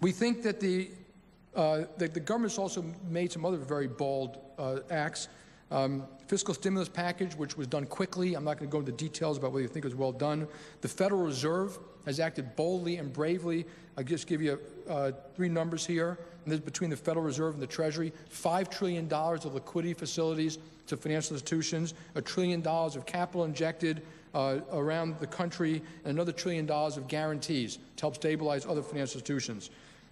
We think that the government's also made some other very bold acts. Fiscal stimulus package, which was done quickly. I'm not going to go into details about whether you think it was well done. The Federal Reserve has acted boldly and bravely. I'll just give you three numbers here. And this is between the Federal Reserve and the Treasury. $5 trillion of liquidity facilities to financial institutions, $1 trillion of capital injected around the country, and another $1 trillion of guarantees to help stabilize other financial institutions.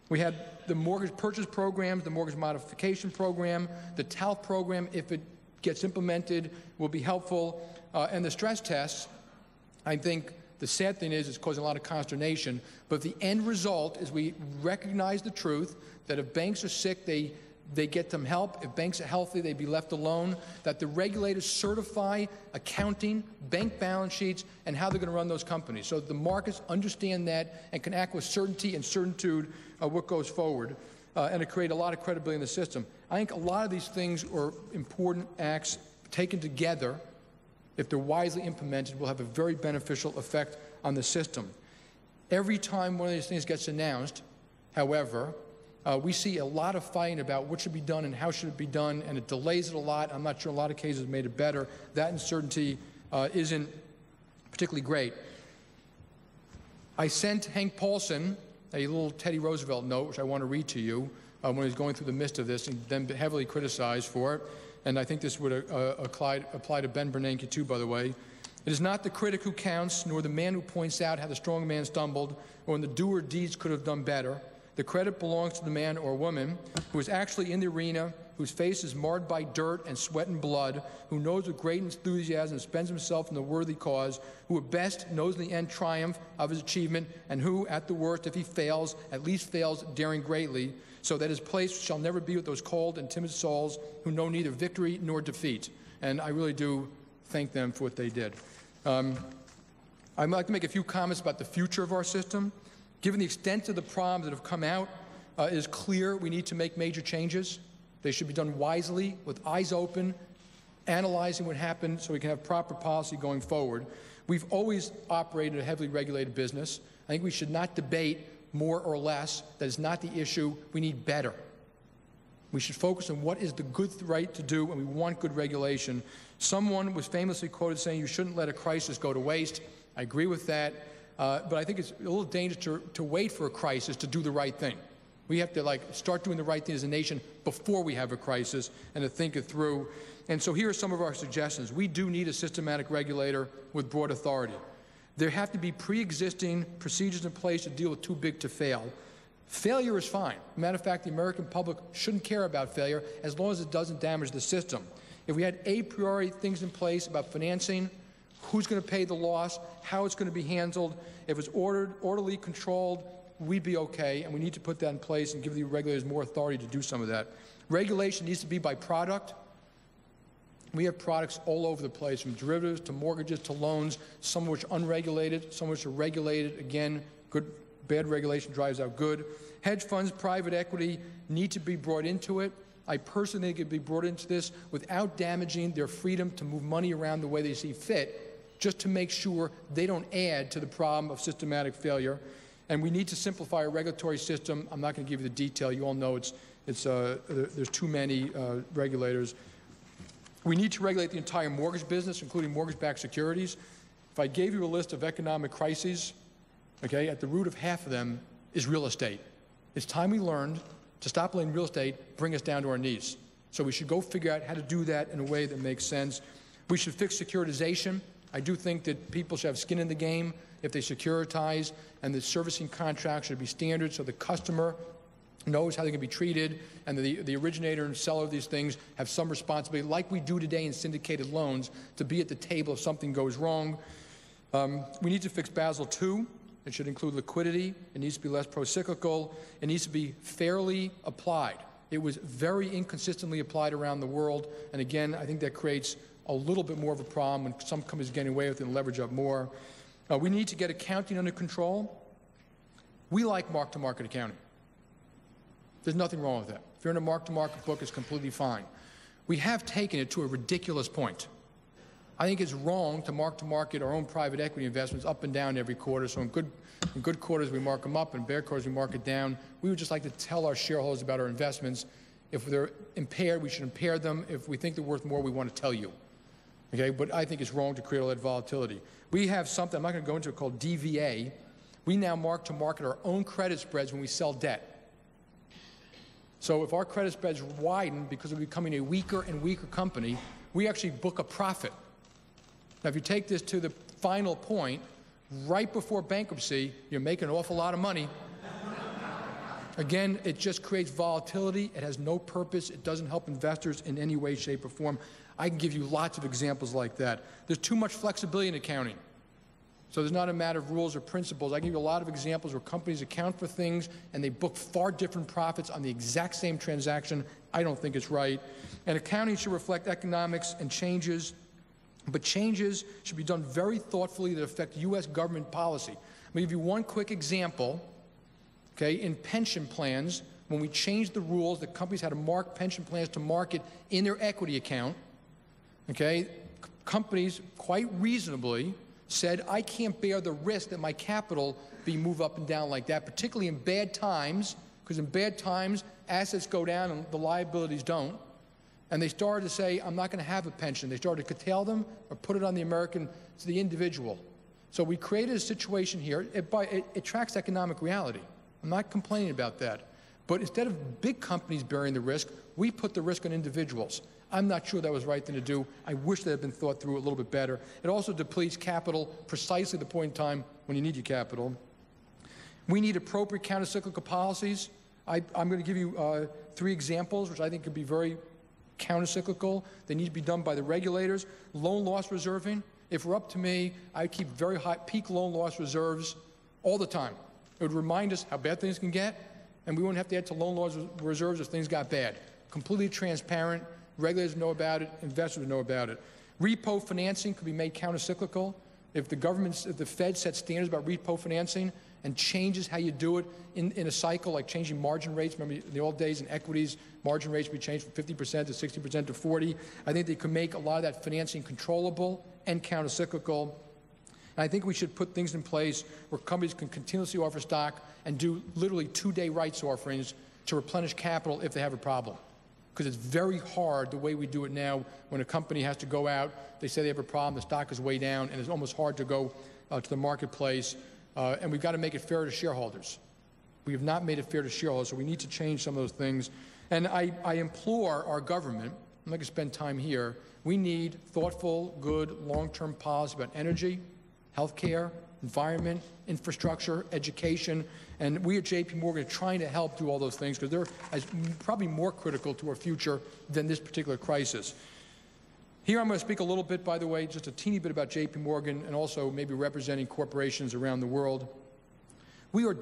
We had the mortgage purchase programs, the mortgage modification program, the TALF program, if it gets implemented, will be helpful. And the stress tests, I think the sad thing is it's causing a lot of consternation, but the end result is we recognize the truth that if banks are sick, they get them help. If banks are healthy, they be left alone. That the regulators certify accounting, bank balance sheets, and how they're going to run those companies. So the markets understand that and can act with certainty and certitude what goes forward. And to create a lot of credibility in the system. I think a lot of these things are important acts taken together. If they're wisely implemented, will have a very beneficial effect on the system. Every time one of these things gets announced, however, we see a lot of fighting about what should be done and how should it be done, and it delays it a lot. I'm not sure in a lot of cases made it better. That uncertainty isn't particularly great. I sent Hank Paulson a little Teddy Roosevelt note, which I want to read to you, when he was going through the midst of this and then heavily criticized for it. And I think this would apply to Ben Bernanke too, by the way. It is not the critic who counts, nor the man who points out how the strong man stumbled, or when the doer deeds could have done better. The credit belongs to the man or woman who is actually in the arena, whose face is marred by dirt and sweat and blood, who knows with great enthusiasm spends himself in the worthy cause, who at best knows the end triumph of his achievement, and who, at the worst, if he fails, at least fails daring greatly, so that his place shall never be with those cold and timid souls who know neither victory nor defeat. And I really do thank them for what they did. I'd like to make a few comments about the future of our system. Given the extent of the problems that have come out, it is clear we need to make major changes. They should be done wisely, with eyes open, analyzing what happened so we can have proper policy going forward. We've always operated a heavily regulated business. I think we should not debate more or less. That is not the issue. We need better. We should focus on what is the good right to do, and we want good regulation. Someone was famously quoted saying you shouldn't let a crisis go to waste. I agree with that. But I think it's a little dangerous to wait for a crisis to do the right thing. We have to start doing the right thing as a nation before we have a crisis and to think it through. And so here are some of our suggestions. We do need a systematic regulator with broad authority. There have to be pre-existing procedures in place to deal with too big to fail. Failure is fine. As a matter of fact, the American public shouldn't care about failure as long as it doesn't damage the system. If we had a priori things in place about financing, who's going to pay the loss, how it's going to be handled, if it's orderly, controlled, we'd be okay, and we need to put that in place and give the regulators more authority to do some of that. Regulation needs to be by product. We have products all over the place, from derivatives to mortgages to loans, some of which are unregulated, some of which are regulated. Again, bad regulation drives out good. Hedge funds, private equity need to be brought into it. I personally think it could be brought into this without damaging their freedom to move money around the way they see fit, just to make sure they don't add to the problem of systematic failure. And we need to simplify our regulatory system. I'm not going to give you the detail. You all know there's too many regulators. We need to regulate the entire mortgage business, including mortgage-backed securities. If I gave you a list of economic crises, okay, at the root of half of them is real estate. It's time we learned to stop letting real estate bring us down to our knees. So we should go figure out how to do that in a way that makes sense. We should fix securitization. I do think that people should have skin in the game if they securitize, and the servicing contract should be standard so the customer knows how they can be treated, and the originator and seller of these things have some responsibility, like we do today in syndicated loans, to be at the table if something goes wrong. We need to fix Basel II. It should include liquidity. It needs to be less pro-cyclical. It needs to be fairly applied. It was very inconsistently applied around the world, and again, I think that creates a little bit more of a problem when some companies are getting away with it and leverage up more. We need to get accounting under control. We like mark-to-market accounting. There's nothing wrong with that. If you're in a mark-to-market book, it's completely fine. We have taken it to a ridiculous point. I think it's wrong to mark-to-market our own private equity investments up and down every quarter. So in good quarters, we mark them up, and bad quarters, we mark it down. We would just like to tell our shareholders about our investments. If they're impaired, we should impair them. If we think they're worth more, we want to tell you. Okay? But I think it's wrong to create all that volatility. We have something, I'm not going to go into it, called DVA. We now mark-to-market our own credit spreads when we sell debt. So if our credit spreads widen because we're becoming a weaker and weaker company, we actually book a profit. Now, if you take this to the final point, right before bankruptcy, you're making an awful lot of money. Again, it just creates volatility. It has no purpose. It doesn't help investors in any way, shape, or form. I can give you lots of examples like that. There's too much flexibility in accounting. So there's not a matter of rules or principles. I can give you a lot of examples where companies account for things and they book far different profits on the exact same transaction. I don't think it's right. And accounting should reflect economics and changes, but changes should be done very thoughtfully that affect U.S. government policy. Let me give you one quick example. Okay, in pension plans, when we changed the rules that companies had to mark pension plans to market in their equity account, okay, companies quite reasonably said, I can't bear the risk that my capital be moved up and down like that, particularly in bad times, because in bad times, assets go down and the liabilities don't. And they started to say, I'm not going to have a pension. They started to curtail them or put it on the individual. So we created a situation here. It tracks economic reality. I'm not complaining about that. But instead of big companies bearing the risk, we put the risk on individuals. I'm not sure that was the right thing to do. I wish that had been thought through a little bit better. It also depletes capital precisely at the point in time when you need your capital. We need appropriate counter-cyclical policies. I'm going to give you 3 examples, which I think could be very counter-cyclical. They need to be done by the regulators. Loan loss reserving. If we're up to me, I keep very high peak loan loss reserves all the time. It would remind us how bad things can get, and we wouldn't have to add to loan loss reserves if things got bad. Completely transparent. Regulators know about it. Investors know about it. Repo financing could be made counter-cyclical. If the Fed sets standards about repo financing and changes how you do it in a cycle, like changing margin rates. Remember, in the old days in equities, margin rates would be changed from 50% to 60% to 40%. I think they could make a lot of that financing controllable and counter-cyclical. And I think we should put things in place where companies can continuously offer stock and do literally 2-day rights offerings to replenish capital if they have a problem. Because it's very hard the way we do it now when a company has to go out, they say they have a problem, the stock is way down, and it's almost hard to go to the marketplace. And we've got to make it fair to shareholders. We have not made it fair to shareholders, so we need to change some of those things. And I implore our government, I'm not going to spend time here, we need thoughtful, good, long-term policy about energy, healthcare, environment, infrastructure, education, and we at JP Morgan are trying to help do all those things because they're probably more critical to our future than this particular crisis. Here I'm going to speak a little bit, by the way, just a teeny bit about JP Morgan and also maybe representing corporations around the world. We are